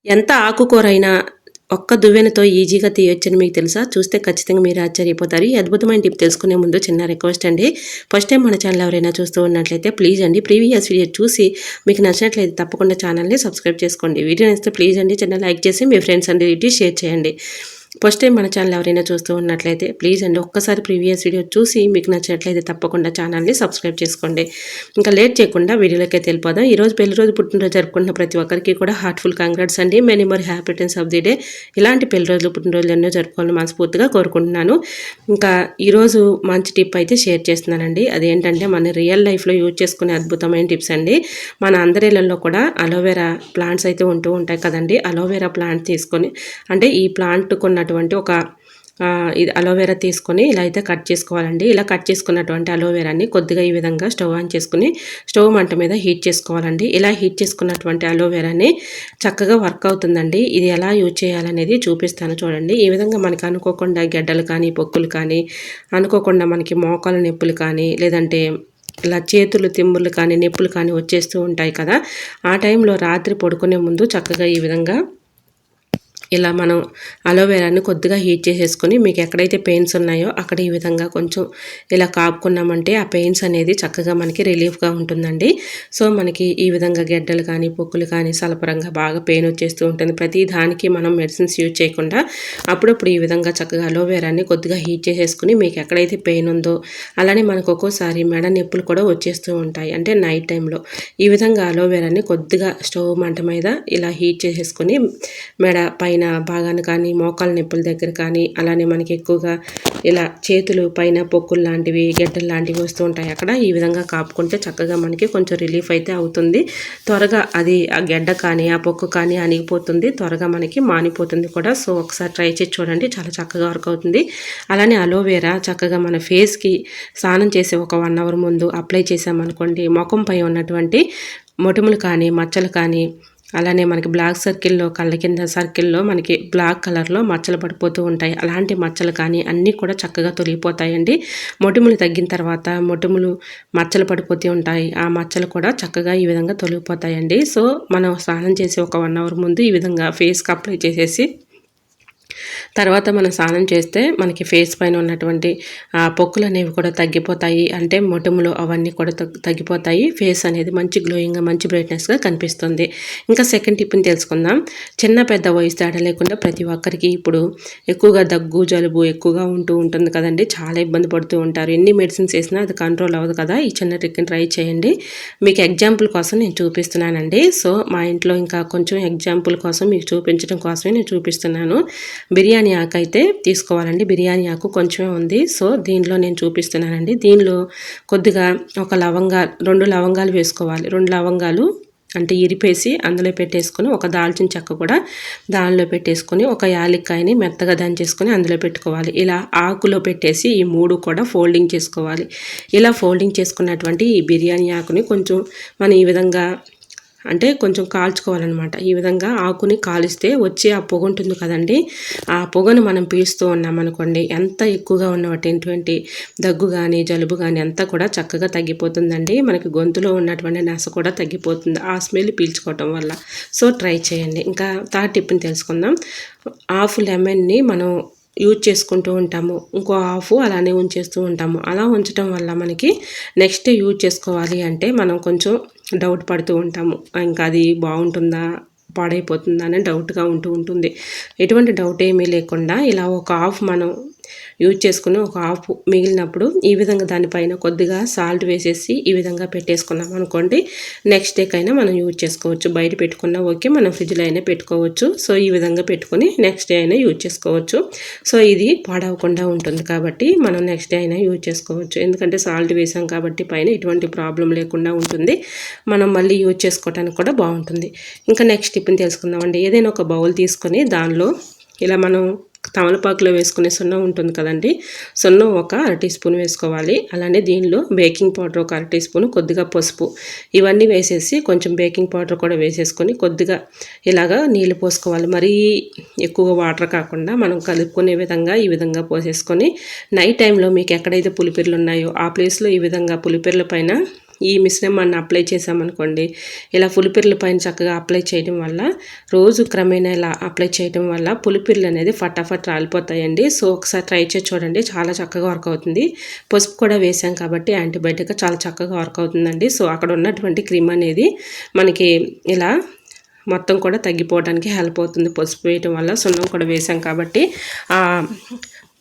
ఎంత ఆకుకూరైనా ఒక్క దువ్వెనతో ఈజీగా తీయొచ్చని మీకు తెలుసా? చూస్తే ఖచ్చితంగా మీరు ఆశ్చర్యపోతారు. ఈ అద్భుతమైన టిప్ తెలుసుకునే ముందు చిన్న రిక్వెస్ట్ అండి. ఫస్ట్ టైం మన ఛానల్ ఎవరైనా చూస్తూ ఉన్నట్లయితే ప్లీజ్ అండి ప్రీవియస్ వీడియో చూసి మీకు నచ్చినట్లయితే తప్పకుండా ఛానల్ని సబ్స్క్రైబ్ చేసుకోండి. వీడియో నచ్చితే ప్లీజ్ అండి చిన్న లైక్ చేసి మీ ఫ్రెండ్స్ అండ్ రిలేటివ్స్ షేర్ చేయండి. ఫస్ట్ టైం మన ఛానల్ ఎవరైనా చూస్తూ ఉన్నట్లయితే ప్లీజ్ అండి ఒక్కసారి ప్రీవియస్ వీడియో చూసి మీకు నచ్చినట్లయితే తప్పకుండా ఛానల్ని సబ్స్క్రైబ్ చేసుకోండి. ఇంకా లేట్ చేయకుండా వీడియోలోకి వెళ్ళిపోదాం. ఈరోజు పెళ్లి రోజు పుట్టినరోజు జరుపుకుంటున్న ప్రతి ఒక్కరికి కూడా హార్ట్ఫుల్ కంగ్రాట్స్ అండి. Many more happy returns of the day. ఇలాంటి పెళ్లి రోజులు పుట్టినరోజులు ఎన్నో జరుపుకోవాలని మనస్ఫూర్తిగా కోరుకుంటున్నాను. ఇంకా ఈరోజు మంచి టిప్ అయితే షేర్ చేస్తున్నానండి. అదేంటంటే మన రియల్ లైఫ్లో యూజ్ చేసుకునే అద్భుతమైన టిప్స్ అండి. మన అందరిళ్లలో కూడా అలోవెరా ప్లాంట్స్ అయితే ఉంటూ ఉంటాయి కదండి. అలోవెరా ప్లాంట్ తీసుకొని అంటే ఈ ప్లాంట్ కొన్నటువంటి ఒక ఇది అలోవెరా తీసుకొని ఇలా అయితే కట్ చేసుకోవాలండి. ఇలా కట్ చేసుకున్నటువంటి అలోవెరాని కొద్దిగా ఈ విధంగా స్టవ్ ఆన్ చేసుకుని స్టవ్ మంట మీద హీట్ చేసుకోవాలండి. ఇలా హీట్ చేసుకున్నటువంటి అలోవెరాని చక్కగా వర్క్ అవుతుందండి. ఇది ఎలా యూజ్ చేయాలనేది చూపిస్తాను చూడండి. ఈ విధంగా మనకి అనుకోకుండా గెడ్డలు కానీ పొక్కులు కానీ అనుకోకుండా మనకి మోకాలు నొప్పులు కానీ లేదంటే ఇలా చేతులు తిమ్ములు కానీ నొప్పులు కానీ వచ్చేస్తూ ఉంటాయి కదా. ఆ టైంలో రాత్రి పడుకునే ముందు చక్కగా ఈ విధంగా ఇలా మనం అలోవెరాని కొద్దిగా హీట్ చేసేసుకొని మీకు ఎక్కడైతే పెయిన్స్ ఉన్నాయో అక్కడ ఈ విధంగా కొంచెం ఇలా కాపుకున్నామంటే ఆ పెయిన్స్ అనేది చక్కగా మనకి రిలీఫ్గా ఉంటుందండి. సో మనకి ఈ విధంగా గెడ్డలు కానీ పొక్కులు కానీ సలపరంగా బాగా పెయిన్ వచ్చేస్తూ ఉంటుంది. ప్రతి దానికి మనం మెడిసిన్స్ యూజ్ చేయకుండా అప్పుడప్పుడు ఈ విధంగా చక్కగా అలోవెరాని కొద్దిగా హీట్ చేసేసుకుని మీకు ఎక్కడైతే పెయిన్ ఉందో అలానే మనకు ఒక్కోసారి మెడ నొప్పులు కూడా వచ్చేస్తూ ఉంటాయి అంటే నైట్ టైంలో. ఈ విధంగా అలోవెరాని కొద్దిగా స్టవ్ మంట మీద ఇలా హీట్ చేసేసుకొని మెడ పైన భాగాన్ని కానీ మోకాల నొప్పుల దగ్గర కానీ అలానే మనకి ఎక్కువగా ఇలా చేతులు పైన పొక్కులు లాంటివి గెడ్డలు లాంటివి వస్తూ ఉంటాయి. అక్కడ ఈ విధంగా కాపుకుంటే చక్కగా మనకి కొంచెం రిలీఫ్ అయితే అవుతుంది. త్వరగా అది ఆ గెడ్డ కానీ ఆ పొక్కు కానీ అణిగిపోతుంది. త్వరగా మనకి మానిపోతుంది కూడా. సో ఒకసారి ట్రై చేసి చూడండి, చాలా చక్కగా వర్క్ అవుతుంది. అలానే అలోవెరా చక్కగా మన ఫేస్కి స్నానం చేసే ఒక 1 అవర్ ముందు అప్లై చేసామనుకోండి ముఖంపై ఉన్నటువంటి మొటిమలు కానీ మచ్చలు కానీ అలానే మనకి బ్లాక్ సర్కిల్లో కళ్ళ కింద సర్కిల్లో మనకి బ్లాక్ కలర్లో మచ్చలు పడిపోతూ ఉంటాయి. అలాంటి మచ్చలు కానీ అన్నీ కూడా చక్కగా తొలగిపోతాయండి. మొటిమలు తగ్గిన తర్వాత మొటిమలు మచ్చలు పడిపోతూ ఉంటాయి. ఆ మచ్చలు కూడా చక్కగా ఈ విధంగా తొలగిపోతాయండి. సో మనం స్నానం చేసి ఒక 1 అవర్ ముందు ఈ విధంగా ఫేస్కి అప్లై చేసేసి తర్వాత మనం స్నానం చేస్తే మనకి ఫేస్ పైన ఉన్నటువంటి పొక్కులు అనేవి కూడా తగ్గిపోతాయి. అంటే మొటిమలు అవన్నీ కూడా తగ్గిపోతాయి. ఫేస్ అనేది మంచి గ్లోయింగ్గా మంచి బ్రైట్నెస్గా కనిపిస్తుంది. ఇంకా సెకండ్ టిప్ని తెలుసుకుందాం. చిన్న పెద్ద వయసు తేడా లేకుండా ప్రతి ఒక్కరికి ఇప్పుడు ఎక్కువగా దగ్గు జలుబు ఎక్కువగా ఉంటూ ఉంటుంది కదండి. చాలా ఇబ్బంది పడుతూ ఉంటారు. ఎన్ని మెడిసిన్స్ వేసినా అది కంట్రోల్ అవ్వదు కదా. ఈ చిన్న ట్రిక్ని ట్రై చేయండి. మీకు ఎగ్జాంపుల్ కోసం నేను చూపిస్తున్నానండి. సో మా ఇంట్లో ఇంకా కొంచెం ఎగ్జాంపుల్ కోసం మీకు చూపించడం కోసమే నేను చూపిస్తున్నాను. బిర్యానీ ఆకు అయితే తీసుకోవాలండి. బిర్యానీ ఆకు కొంచెమే ఉంది. సో దీనిలో నేను చూపిస్తున్నానండి. దీనిలో కొద్దిగా ఒక 2 లవంగాలు వేసుకోవాలి. 2 లవంగాలు అంటే ఇరిపేసి అందులో పెట్టేసుకొని ఒక దాల్చిన చెక్క కూడా దానిలో పెట్టేసుకొని ఒక యాలక్కాయని మెత్తగా దంచేసుకొని అందులో పెట్టుకోవాలి. ఇలా ఆకులో పెట్టేసి ఈ 3 కూడా ఫోల్డింగ్ చేసుకోవాలి. ఇలా ఫోల్డింగ్ చేసుకున్నటువంటి ఈ బిర్యానీ ఆకుని కొంచెం మనం ఈ విధంగా అంటే కొంచెం కాల్చుకోవాలన్నమాట. ఈ విధంగా ఆకుని కాలిస్తే వచ్చే ఆ పొగ ఉంటుంది కదండి. ఆ పొగను మనం పీలుస్తూ ఉన్నామనుకోండి ఎంత ఎక్కువగా ఉన్నటువంటి దగ్గు కానీ జలుబు కానీ అంతా కూడా చక్కగా తగ్గిపోతుందండి. మనకి గొంతులో ఉన్నటువంటి నస కూడా తగ్గిపోతుంది ఆ స్మెల్ పీల్చుకోవటం వల్ల. సో ట్రై చేయండి. ఇంకా థర్డ్ టిప్ని తెలుసుకుందాం. హాఫ్ లెమన్ని మనం యూజ్ చేసుకుంటూ ఉంటాము. ఇంకో హాఫ్ అలానే ఉంచేస్తూ ఉంటాము. అలా ఉంచడం వల్ల మనకి నెక్స్ట్ డే యూజ్ చేసుకోవాలి అంటే మనం కొంచెం డౌట్ పడుతూ ఉంటాము. ఇంకా అది బాగుంటుందా పాడైపోతుందా అని డౌట్గా ఉంటుంది. ఎటువంటి డౌట్ ఏమీ లేకుండా ఇలా ఒక హాఫ్ మనం యూజ్ చేసుకుని ఒక హాఫ్ మిగిలినప్పుడు ఈ విధంగా దానిపైన కొద్దిగా సాల్ట్ వేసేసి ఈ విధంగా పెట్టేసుకున్నాం అనుకోండి. నెక్స్ట్ డేకైనా మనం యూజ్ చేసుకోవచ్చు. బయట పెట్టుకున్నా ఓకే, మనం ఫ్రిడ్జ్లో అయినా పెట్టుకోవచ్చు. సో ఈ విధంగా పెట్టుకొని నెక్స్ట్ డే అయినా యూజ్ చేసుకోవచ్చు. సో ఇది పాడవకుండా ఉంటుంది కాబట్టి మనం నెక్స్ట్ డే అయినా యూజ్ చేసుకోవచ్చు. ఎందుకంటే సాల్ట్ వేసాం కాబట్టి పైన ఎటువంటి ప్రాబ్లం లేకుండా ఉంటుంది. మనం మళ్ళీ యూజ్ చేసుకోవడానికి కూడా బాగుంటుంది. ఇంకా నెక్స్ట్ టిప్ని తెలుసుకుందామండి. ఏదైనా ఒక బౌల్ తీసుకొని దానిలో ఇలా మనం తమలపాకులో వేసుకునే సున్నం ఉంటుంది కదండి. సున్నం ఒక 1 టీ స్పూన్ వేసుకోవాలి. అలానే దీనిలో బేకింగ్ పౌడర్ ఒక 1 టీ స్పూన్, కొద్దిగా పసుపు ఇవన్నీ వేసేసి కొంచెం బేకింగ్ పౌడర్ కూడా వేసేసుకొని కొద్దిగా ఇలాగా నీళ్ళు పోసుకోవాలి. మరీ ఎక్కువ వాటర్ కాకుండా మనం కలుపుకునే విధంగా ఈ విధంగా పోసేసుకొని నైట్ టైంలో మీకు ఎక్కడైతే పులిపిర్లు ఉన్నాయో ఆ ప్లేస్లో ఈ విధంగా పులిపిర్ల పైన ఈ మిశ్రమాన్ని అప్లై చేసామనుకోండి, ఇలా పులిపిర్ల పైన చక్కగా అప్లై చేయడం వల్ల, రోజు క్రమేణా ఇలా అప్లై చేయడం వల్ల పులిపిర్లు అనేది ఫటాఫట్ రాలిపోతాయండి. సో ఒకసారి ట్రై చేసి చూడండి, చాలా చక్కగా వర్క్ అవుతుంది. పసుపు కూడా వేసాం కాబట్టి యాంటీబయాటిక్గా చాలా చక్కగా వర్క్ అవుతుందండి. సో అక్కడ ఉన్నటువంటి క్రిమ్ అనేది మనకి ఇలా మొత్తం కూడా తగ్గిపోవడానికి హెల్ప్ అవుతుంది. పసుపు వేయటం వల్ల, సున్నం కూడా వేసాం కాబట్టి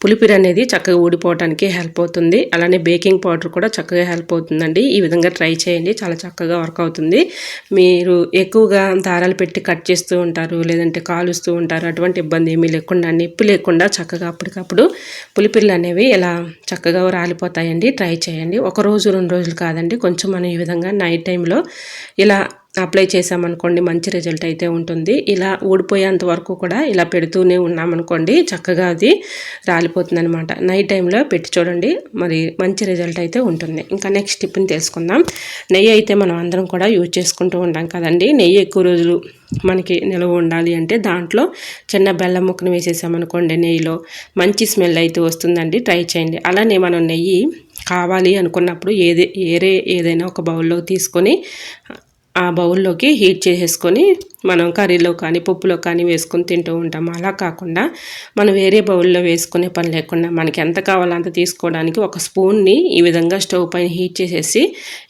పులిపిరి అనేది చక్కగా ఊడిపోవడానికి హెల్ప్ అవుతుంది. అలానే బేకింగ్ పౌడర్ కూడా చక్కగా హెల్ప్ అవుతుందండి. ఈ విధంగా ట్రై చేయండి, చాలా చక్కగా వర్క్ అవుతుంది. మీరు ఎక్కువగా దారాలు పెట్టి కట్ చేస్తూ ఉంటారు, లేదంటే కాలుస్తూ ఉంటారు, అటువంటి ఇబ్బంది ఏమీ లేకుండా, నొప్పి లేకుండా చక్కగా అప్పటికప్పుడు పులిపిర్లు అనేవి ఇలా చక్కగా రాలిపోతాయండి. ట్రై చేయండి. ఒక రోజు 2 రోజులు కాదండి, కొంచెం మనం ఈ విధంగా నైట్ టైంలో ఇలా అప్లై చేసామనుకోండి, మంచి రిజల్ట్ అయితే ఉంటుంది. ఇలా ఊడిపోయేంత వరకు కూడా ఇలా పెడుతూనే ఉన్నామనుకోండి, చక్కగా అది రాలిపోతుంది అనమాట. నైట్ టైంలో పెట్టి చూడండి, మరి మంచి రిజల్ట్ అయితే ఉంటుంది. ఇంకా నెక్స్ట్ టిప్ని తెలుసుకుందాం. నెయ్యి అయితే మనం అందరం కూడా యూజ్ చేసుకుంటూ ఉంటాం కదండి. నెయ్యి ఎక్కువ రోజులు మనకి నిల్వ ఉండాలి అంటే దాంట్లో చిన్న బెల్లం ముక్కను వేసేసామనుకోండి, నెయ్యిలో మంచి స్మెల్ అయితే వస్తుందండి. ట్రై చేయండి. అలానే మనం నెయ్యి కావాలి అనుకున్నప్పుడు ఏదైనా ఒక బౌల్లో తీసుకొని ఆ బౌల్లోకి హీట్ చేసేసుకొని మనం కర్రీలో కానీ పప్పులో కానీ వేసుకొని తింటూ ఉంటాం. అలా కాకుండా మనం వేరే బౌల్లో వేసుకునే పని లేకుండా మనకి ఎంత కావాలో అంత తీసుకోవడానికి ఒక స్పూన్ని ఈ విధంగా స్టవ్ పైన హీట్ చేసేసి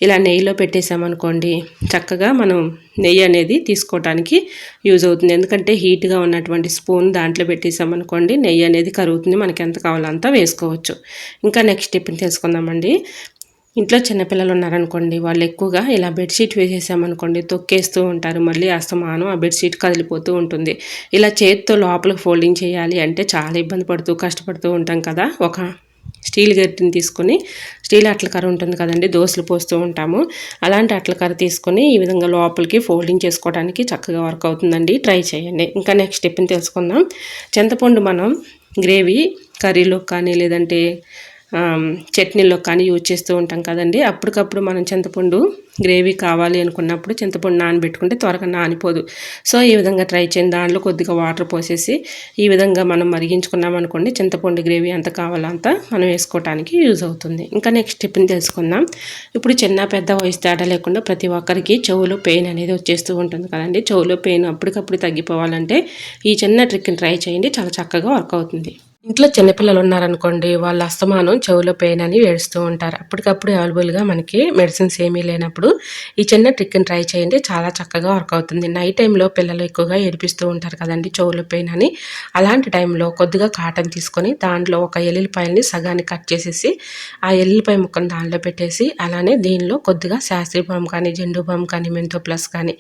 ఇలా నెయ్యిలో పెట్టేసామనుకోండి, చక్కగా మనం నెయ్యి అనేది తీసుకోవడానికి యూజ్ అవుతుంది. ఎందుకంటే హీట్గా ఉన్నటువంటి స్పూన్ దాంట్లో పెట్టేసామనుకోండి, నెయ్యి అనేది కరుగుతుంది. మనకి ఎంత కావాలో అంత వేసుకోవచ్చు. ఇంకా నెక్స్ట్ టిప్ని తెలుసుకుందామండి. ఇంట్లో చిన్నపిల్లలు ఉన్నారనుకోండి, వాళ్ళు ఎక్కువగా ఇలా బెడ్షీట్ వేసేసామనుకోండి తొక్కేస్తూ ఉంటారు. మళ్ళీ అస్తమానం ఆ బెడ్షీట్ కదిలిపోతూ ఉంటుంది. ఇలా చేతితో లోపలికి ఫోల్డింగ్ చేయాలి అంటే చాలా ఇబ్బంది పడుతూ కష్టపడుతూ ఉంటాం కదా. ఒక స్టీల్ గరిటెని తీసుకొని, స్టీల్ అట్లకర్ర ఉంటుంది కదండి, దోశలు పోస్తూ ఉంటాము, అలాంటి అట్లకర్ర తీసుకొని ఈ విధంగా లోపలికి ఫోల్డింగ్ చేసుకోవడానికి చక్కగా వర్క్ అవుతుందండి. ట్రై చేయండి. ఇంకా నెక్స్ట్ టిప్ని తెలుసుకుందాం. చింతపండు మనం గ్రేవీ కర్రీలో కానీ లేదంటే చట్నీలో కానీ యూజ్ చేస్తూ ఉంటాం కదండి. అప్పటికప్పుడు మనం చింతపండు గ్రేవీ కావాలి అనుకున్నప్పుడు చింతపండు నానబెట్టుకుంటే త్వరగా నానిపోదు. సో ఈ విధంగా ట్రై చేయండి. దాంట్లో కొద్దిగా వాటర్ పోసేసి ఈ విధంగా మనం మరిగించుకున్నాం అనుకోండి, చింతపండు గ్రేవీ ఎంత కావాలో అంత మనం వేసుకోవడానికి యూజ్ అవుతుంది. ఇంకా నెక్స్ట్ టిప్ని తెలుసుకుందాం. ఇప్పుడు చిన్న పెద్ద వయసు తేడా లేకుండా ప్రతి ఒక్కరికి చెవులో పెయిన్ అనేది వచ్చేస్తూ ఉంటుంది కదండి. చెవులో పెయిన్ అప్పటికప్పుడు తగ్గిపోవాలంటే ఈ చిన్న ట్రిక్ని ట్రై చేయండి, చాలా చక్కగా వర్క్ అవుతుంది. ఇంట్లో చిన్నపిల్లలు ఉన్నారనుకోండి, వాళ్ళ అస్తమానం చెవులో పెయిన్ అని ఏడుస్తూ ఉంటారు. అప్పటికప్పుడు అవైలబుల్గా మనకి మెడిసిన్స్ ఏమీ లేనప్పుడు ఈ చిన్న ట్రిక్ని ట్రై చేయండి, చాలా చక్కగా వర్క్ అవుతుంది. నైట్ టైంలో పిల్లలు ఎక్కువగా ఏడిపిస్తూ ఉంటారు కదండి చెవులో పెయిన్ అని. అలాంటి టైంలో కొద్దిగా కాటన్ తీసుకొని దాంట్లో ఒక ఎల్లుల్లిపాయని సగాన్ని కట్ చేసేసి ఆ ఎల్లుల్లిపాయ ముక్కను దాంట్లో పెట్టేసి, అలానే దీనిలో కొద్దిగా శాస్త్రీ బామ్ కానీ జెండు బామ్ కానీ మెంతో ప్లస్ కానీ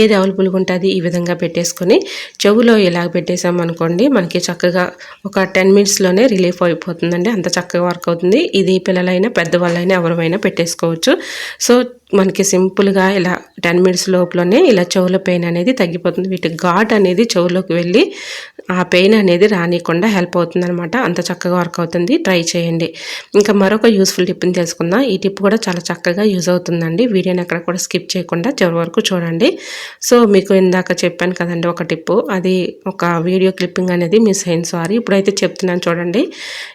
ఏది అవైలబుల్గా ఉంటుంది ఈ విధంగా పెట్టేసుకొని చెవులో ఇలా పెట్టేసామనుకోండి, మనకి చక్కగా ఒక 10 minutesలోనే రిలీఫ్ అయిపోతుందండి. అంత చక్కగా వర్క్ అవుతుంది. ఇది పిల్లలైనా పెద్దవాళ్ళైనా ఎవరైనా పెట్టేసుకోవచ్చు. సో మనకి సింపుల్గా ఇలా 10 minutes లోపలనే ఇలా చెవుల పెయిన్ అనేది తగ్గిపోతుంది. వీటి ఘాట్ అనేది చెవులోకి వెళ్ళి ఆ పెయిన్ అనేది రానియకుండా హెల్ప్ అవుతుంది అనమాట. అంత చక్కగా వర్క్ అవుతుంది. ట్రై చేయండి. ఇంకా మరొక యూస్ఫుల్ టిప్ని తెలుసుకుందాం. ఈ టిప్ కూడా చాలా చక్కగా యూజ్ అవుతుందండి. వీడియోని ఎక్కడ కూడా స్కిప్ చేయకుండా చివరి వరకు చూడండి. సో మీకు ఇందాక చెప్పాను కదండి ఒక టిప్పు, అది ఒక వీడియో క్లిప్పింగ్ అనేది మిస్ అయింది, సారీ. ఇప్పుడైతే చెప్తున్నాను చూడండి.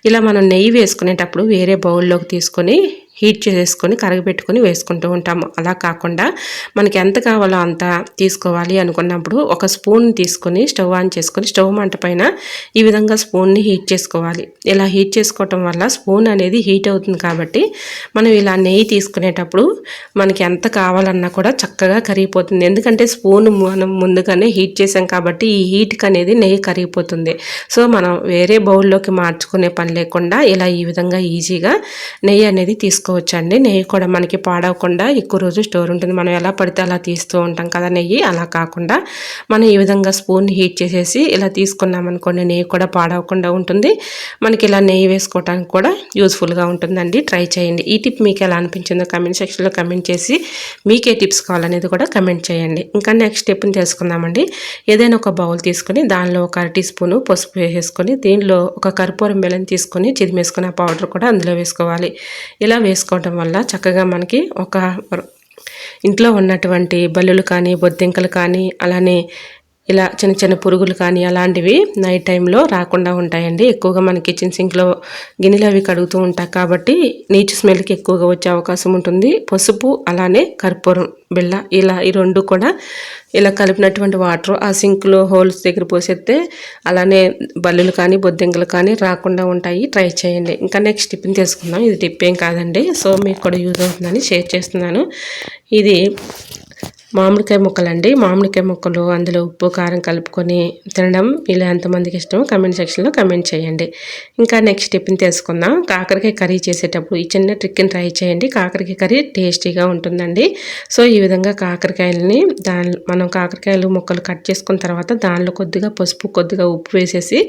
ఇలా మనం నెయ్యి వేసుకునేటప్పుడు వేరే బౌల్లోకి తీసుకొని హీట్ చేసేసుకొని కరగబెట్టుకొని వేసుకుంటూ ఉంటాము. అలా కాకుండా మనకి ఎంత కావాలో అంత తీసుకోవాలి అనుకున్నప్పుడు ఒక స్పూన్ తీసుకొని స్టవ్ ఆన్ చేసుకొని స్టవ్ మంట పైన ఈ విధంగా స్పూన్ని హీట్ చేసుకోవాలి. ఇలా హీట్ చేసుకోవటం వల్ల స్పూన్ అనేది హీట్ అవుతుంది కాబట్టి మనం ఇలా నెయ్యి తీసుకునేటప్పుడు మనకి ఎంత కావాలన్నా కూడా చక్కగా కరిగిపోతుంది. ఎందుకంటే స్పూన్ మనం ముందుగానే హీట్ చేసాం కాబట్టి ఈ హీట్కి అనేది నెయ్యి కరిగిపోతుంది. సో మనం వేరే బౌల్లోకి మార్చుకునే పని లేకుండా ఇలా ఈ విధంగా ఈజీగా నెయ్యి అనేది తీసుకోవచ్చండి. నెయ్యి కూడా మనకి పాడవకుండా ఎక్కువ రోజు స్టోర్ ఉంటుంది. మనం ఎలా పడితే అలా తీస్తూ ఉంటాం కదా నెయ్యి, అలా కాకుండా మనం ఈ విధంగా స్పూన్ హీట్ చేసేసి ఇలా తీసుకున్నాం అనుకోండి, నెయ్యి కూడా పాడవకుండా ఉంటుంది. మనకి ఇలా నెయ్యి వేసుకోవడానికి కూడా యూస్ఫుల్గా ఉంటుందండి. ట్రై చేయండి. ఈ టిప్ మీకు ఎలా అనిపించిందో కమెంట్ సెక్షన్లో కమెంట్ చేసి మీకే టిప్స్ కావాలనేది కూడా కమెంట్ చేయండి. ఇంకా నెక్స్ట్ స్టెప్ని తెలుసుకుందామండి. ఏదైనా ఒక బౌల్ తీసుకొని దానిలో ఒక 1 teaspoon పసుపు వేసేసుకొని దీనిలో ఒక కర్పూరం బెల్లం తీసుకొని చిదిమేసుకుని ఆ పౌడర్ కూడా అందులో వేసుకోవాలి. ఇలా వేసుకోవడం వల్ల చక్కగా మనకి ఒక ఇంట్లో ఉన్నటువంటి బల్లులు కానీ బొద్దింకలు కానీ అలానే ఇలా చిన్న చిన్న పురుగులు కానీ అలాంటివి నైట్ టైంలో రాకుండా ఉంటాయండి. ఎక్కువగా మన కిచెన్ సింక్లో గిన్నెలు అవి కడుగుతూ ఉంటాం కాబట్టి నీచు స్మెల్కి ఎక్కువగా వచ్చే అవకాశం ఉంటుంది. పసుపు అలానే కర్పూరం బిళ్ళ ఇలా ఈ రెండు కూడా ఇలా కలిపినటువంటి వాటర్ ఆ సింక్లో హోల్స్ దగ్గర పోసేస్తే అలానే బల్లులు కానీ బొద్దింకలు కానీ రాకుండా ఉంటాయి. ట్రై చేయండి. ఇంకా నెక్స్ట్ టిప్ని తీసుకుందాం. ఇది టిప్ ఏం కాదండి, సో మీకు కూడా యూజ్ అవుతుందని షేర్ చేస్తున్నాను. ఇది మామిడికాయ ముక్కలండి. మామిడికాయ ముక్కలు అందులో ఉప్పు కారం కలుపుకొని తినడం ఇలా ఎంతమందికి ఇష్టమో కమెంట్ సెక్షన్లో కమెంట్ చేయండి. ఇంకా నెక్స్ట్ టిఫిన్ తెలుసుకుందాం. కాకరకాయ కర్రీ చేసేటప్పుడు ఈ చిన్న ట్రిక్ని ట్రై చేయండి. కాకరకాయ కర్రీ టేస్టీగా ఉంటుందండి. సో ఈ విధంగా కాకరకాయలని మనం కాకరకాయలు ముక్కలు కట్ చేసుకున్న తర్వాత దానిలో కొద్దిగా పసుపు కొద్దిగా ఉప్పు వేసేసి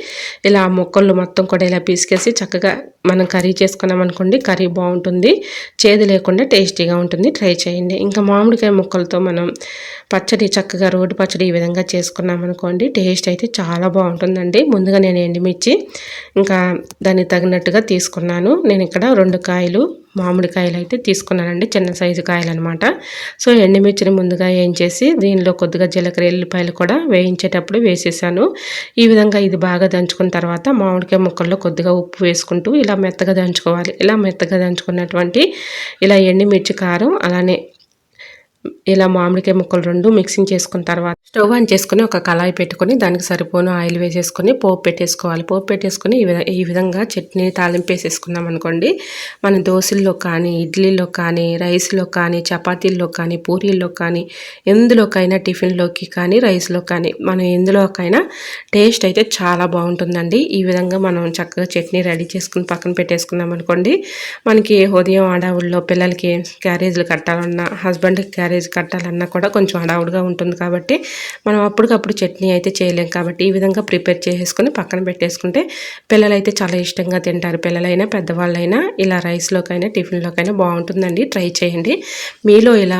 ఇలా ఆ ముక్కలు మొత్తం కూడా ఇలా పీసుకేసి చక్కగా మనం కర్రీ చేసుకున్నాం అనుకోండి, కర్రీ బాగుంటుంది, చేదు లేకుండా టేస్టీగా ఉంటుంది. ట్రై చేయండి. ఇంకా మామిడికాయ ముక్కలతో మనం పచ్చడి చక్కగా రోడ్డు పచ్చడి ఈ విధంగా చేసుకున్నాం అనుకోండి, టేస్ట్ అయితే చాలా బాగుంటుందండి. ముందుగా నేను ఎండుమిర్చి ఇంకా దానికి తగినట్టుగా తీసుకున్నాను. నేను ఇక్కడ 2 కాయలు మామిడికాయలు అయితే తీసుకున్నానండి, చిన్న సైజు కాయలు అనమాట. సో ఎండుమిర్చిని ముందుగా వేయించేసి దీనిలో కొద్దిగా జీలకర్ర ఎల్లిపాయలు కూడా వేయించేటప్పుడు వేసేసాను. ఈ విధంగా ఇది బాగా దంచుకున్న తర్వాత మామిడికాయ ముక్కల్లో కొద్దిగా ఉప్పు వేసుకుంటూ ఇలా మెత్తగా దంచుకోవాలి. ఇలా మెత్తగా దంచుకున్నటువంటి ఇలా ఎండుమిర్చి కారం అలానే ఇలా మామిడికాయ ముక్కలు 2 మిక్సింగ్ చేసుకున్న తర్వాత స్టవ్ ఆన్ చేసుకుని ఒక కళాయి పెట్టుకొని దానికి సరిపోను ఆయిల్ వేసేసుకొని పోపు పెట్టేసుకోవాలి. పోపు పెట్టేసుకొని ఈ విధంగా చట్నీ తాలింపు వేసేసుకున్నాం అనుకోండి, మన దోశల్లో కానీ ఇడ్లీలో కానీ రైస్లో కానీ చపాతీల్లో కానీ పూరీల్లో కానీ ఎందులోకైనా టిఫిన్లోకి కానీ రైస్లో కానీ మనం ఎందులోకైనా టేస్ట్ అయితే చాలా బాగుంటుందండి. ఈ విధంగా మనం చక్కగా చట్నీ రెడీ చేసుకుని పక్కన పెట్టేసుకున్నాం అనుకోండి, మనకి ఉదయం హడావుల్లో పిల్లలకి క్యారేజీలు కట్టాలన్నా హస్బెండ్కి క్యారేజ్ కట్టాలన్నా కూడా కొంచెం హడావుడిగా ఉంటుంది కాబట్టి మనం అప్పటికప్పుడు చట్నీ అయితే చేయలేం. కాబట్టి ఈ విధంగా ప్రిపేర్ చేసేసుకొని పక్కన పెట్టేసుకుంటే పిల్లలైతే చాలా ఇష్టంగా తింటారు. పిల్లలైనా పెద్దవాళ్ళైనా ఇలా రైస్లోకైనా టిఫిన్లోకైనా బాగుంటుందండి. ట్రై చేయండి. మీలో ఇలా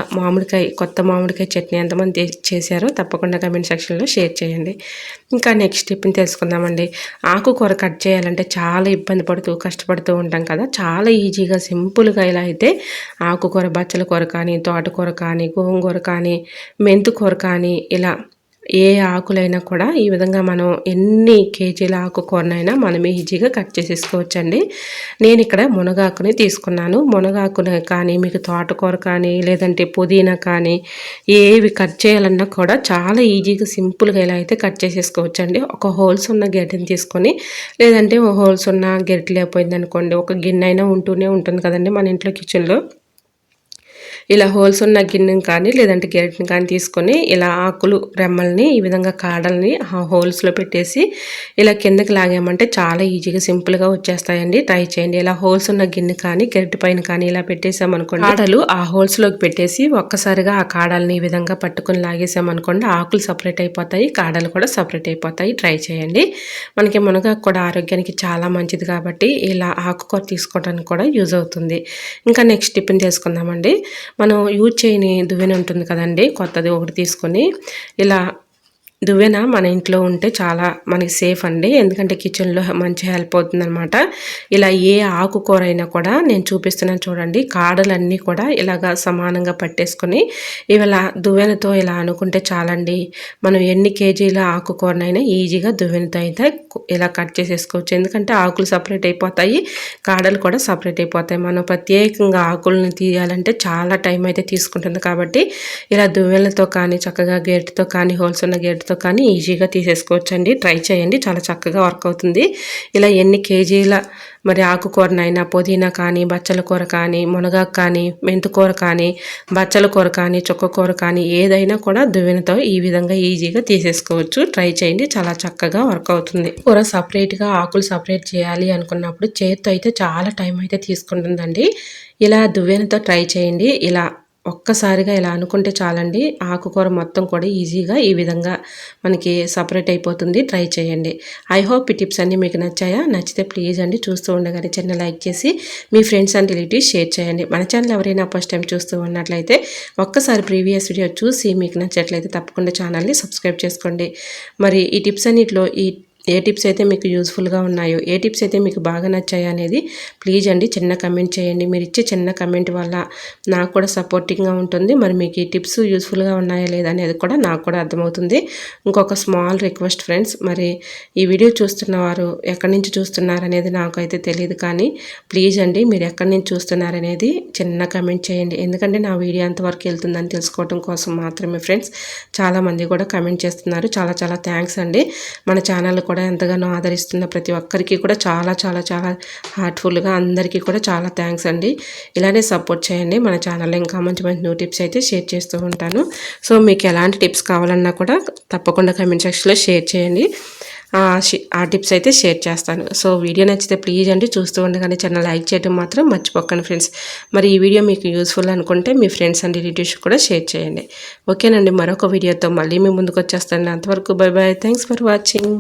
కొత్త మామిడికాయ చట్నీ ఎంతమంది చేశారో తప్పకుండా కమెంట్ సెక్షన్లో షేర్ చేయండి. ఇంకా నెక్స్ట్ టిప్ని తెలుసుకుందామండి. ఆకుకూర కట్ చేయాలంటే చాలా ఇబ్బంది పడుతూ కష్టపడుతూ ఉంటాం కదా, చాలా ఈజీగా సింపుల్గా ఇలా అయితే ఆకుకూర బచ్చల కూర కానీ తోటకూర కానీ గోంగూర కానీ మెంతికూర కానీ ఇలా ఏ ఆకులైనా కూడా ఈ విధంగా మనం ఎన్ని కేజీల ఆకుకూరనైనా మనం ఈజీగా కట్ చేసేసుకోవచ్చండి. నేను ఇక్కడ మునగాకుని తీసుకున్నాను. మునగాకుని కానీ మీకు తోటకూర కానీ లేదంటే పుదీనా కానీ ఏవి కట్ చేయాలన్నా కూడా చాలా ఈజీగా సింపుల్గా ఇలా అయితే కట్ చేసేసుకోవచ్చండి. ఒక హోల్స్ ఉన్న గెడ్డని తీసుకొని లేదంటే హోల్స్ ఉన్న గెరిట లేకపోయింది అనుకోండి, ఒక గిన్నె అయినా ఉంటూనే ఉంటుంది కదండి మన ఇంట్లో కిచెన్లో. ఇలా హోల్స్ ఉన్న గిన్నెని కానీ లేదంటే గెరిటని కానీ తీసుకొని ఇలా ఆకులు రెమ్మల్ని ఈ విధంగా కాడల్ని ఆ హోల్స్లో పెట్టేసి ఇలా కిందకి లాగామంటే చాలా ఈజీగా సింపుల్గా వచ్చేస్తాయండి. ట్రై చేయండి. ఇలా హోల్స్ ఉన్న గిన్నె కానీ గెరిటి పైన కానీ ఇలా పెట్టేసామనుకోండి, కాడలు ఆ హోల్స్లోకి పెట్టేసి ఒక్కసారిగా ఆ కాడల్ని ఈ విధంగా పట్టుకొని లాగేసామనుకోండి, ఆకులు సపరేట్ అయిపోతాయి, కాడలు కూడా సపరేట్ అయిపోతాయి. ట్రై చేయండి. మనకి మునగాకు కూడా ఆరోగ్యానికి చాలా మంచిది కాబట్టి ఇలా ఆకుకూర తీసుకోవడానికి కూడా యూజ్ అవుతుంది. ఇంకా నెక్స్ట్ టిఫిన్ చేసుకుందామండి. మనం యూజ్ చేయని దువ్వెన ఉంటుంది కదండి, కొత్తది ఒకటి తీసుకొని ఇలా దువ్వెన మన ఇంట్లో ఉంటే చాలా మనకి సేఫ్ అండి. ఎందుకంటే కిచెన్లో మంచి హెల్ప్ అవుతుందన్నమాట. ఇలా ఏ ఆకుకూర అయినా కూడా నేను చూపిస్తున్నాను చూడండి, కాడలన్నీ కూడా ఇలాగా సమానంగా పట్టేసుకొని ఇవాళ దువ్వెనతో ఇలా అనుకుంటే చాలండి, మనం ఎన్ని కేజీల ఆకుకూరనైనా ఈజీగా దువ్వెనతో అయితే ఇలా కట్ చేసేసుకోవచ్చు. ఎందుకంటే ఆకులు సపరేట్ అయిపోతాయి, కాడలు కూడా సపరేట్ అయిపోతాయి. మనం ప్రత్యేకంగా ఆకులను తీయాలంటే చాలా టైం అయితే తీసుకుంటుంది. కాబట్టి ఇలా దువ్వెనలతో కానీ చక్కగా గేటుతో కానీ హోల్స్ ఉన్న గేటుతో కానీ ఈజీగా తీసేసుకోవచ్చండి. ట్రై చేయండి, చాలా చక్కగా వర్క్ అవుతుంది. ఇలా ఎన్ని కేజీల మరి ఆకుకూరనైనా పుదీనా కానీ బచ్చల కూర కానీ మునగాకు కానీ మెంతికూర కానీ బచ్చల కూర కానీ చుక్కకూర కానీ ఏదైనా కూడా దువ్వెనతో ఈ విధంగా ఈజీగా తీసేసుకోవచ్చు. ట్రై చేయండి, చాలా చక్కగా వర్క్ అవుతుంది. కూర సపరేట్గా ఆకులు సపరేట్ చేయాలి అనుకున్నప్పుడు చేత్తో అయితే చాలా టైం అయితే తీసుకుంటుందండి. ఇలా దువ్వెనతో ట్రై చేయండి. ఇలా ఒక్కసారిగా ఇలా అనుకుంటే చాలండి, ఆకుకూర మొత్తం కూడా ఈజీగా ఈ విధంగా మనకి సపరేట్ అయిపోతుంది. ట్రై చేయండి. ఐ హోప్ ఈ టిప్స్ అన్నీ మీకు నచ్చాయా? నచ్చితే ప్లీజ్ అండి చూస్తూ ఉండగానే చిన్న లైక్ చేసి మీ ఫ్రెండ్స్ అండ్ రిలేటివ్స్ షేర్ చేయండి. మన ఛానల్ ఎవరైనా ఫస్ట్ టైం చూస్తూ ఉన్నట్లయితే ఒక్కసారి ప్రీవియస్ వీడియో చూసి మీకు నచ్చట్లయితే తప్పకుండా ఛానల్ని సబ్స్క్రైబ్ చేసుకోండి. మరి ఈ టిప్స్ అన్నిటిలో ఏ టిప్స్ అయితే మీకు యూస్ఫుల్గా ఉన్నాయో, ఏ టిప్స్ అయితే మీకు బాగా నచ్చాయో అనేది ప్లీజ్ అండి చిన్న కమెంట్ చేయండి. మీరు ఇచ్చే చిన్న కమెంట్ వల్ల నాకు కూడా సపోర్టింగ్గా ఉంటుంది. మరి మీకు ఈ టిప్స్ యూస్ఫుల్గా ఉన్నాయా లేదా అనేది కూడా నాకు కూడా అర్థమవుతుంది. ఇంకొక స్మాల్ రిక్వెస్ట్ ఫ్రెండ్స్, మరి ఈ వీడియో చూస్తున్నవారు ఎక్కడి నుంచి చూస్తున్నారనేది నాకైతే తెలియదు, కానీ ప్లీజ్ అండి మీరు ఎక్కడి నుంచి చూస్తున్నారనేది చిన్న కమెంట్ చేయండి. ఎందుకంటే నా వీడియో ఎంతవరకు వెళ్తుందని తెలుసుకోవడం కోసం మాత్రమే ఫ్రెండ్స్. చాలామంది కూడా కమెంట్ చేస్తున్నారు. చాలా చాలా థ్యాంక్స్ అండి. మన ఛానల్ కూడా ఎంతగానో ఆదరిస్తున్న ప్రతి ఒక్కరికి కూడా చాలా చాలా చాలా హార్ట్ఫుల్గా అందరికీ కూడా చాలా థ్యాంక్స్ అండి. ఇలానే సపోర్ట్ చేయండి. మన ఛానల్లో ఇంకా మంచి మంచి న్యూ టిప్స్ అయితే షేర్ చేస్తూ ఉంటాను. సో మీకు ఎలాంటి టిప్స్ కావాలన్నా కూడా తప్పకుండా కామెంట్ సెక్షన్లో షేర్ చేయండి. ఆ టిప్స్ అయితే షేర్ చేస్తాను. సో వీడియో నచ్చితే ప్లీజ్ అండి చూస్తూ ఉండగానే ఛానల్ లైక్ చేయడం మాత్రం మర్చిపోకండి ఫ్రెండ్స్. మరి ఈ వీడియో మీకు యూస్ఫుల్ అనుకుంటే మీ ఫ్రెండ్స్ అండ్ రిలేటివ్స్ కూడా షేర్ చేయండి. ఓకేనండి, మరొక వీడియోతో మళ్ళీ మీ ముందుకు వచ్చేస్తాను. అంతవరకు by by. Thanks for watching.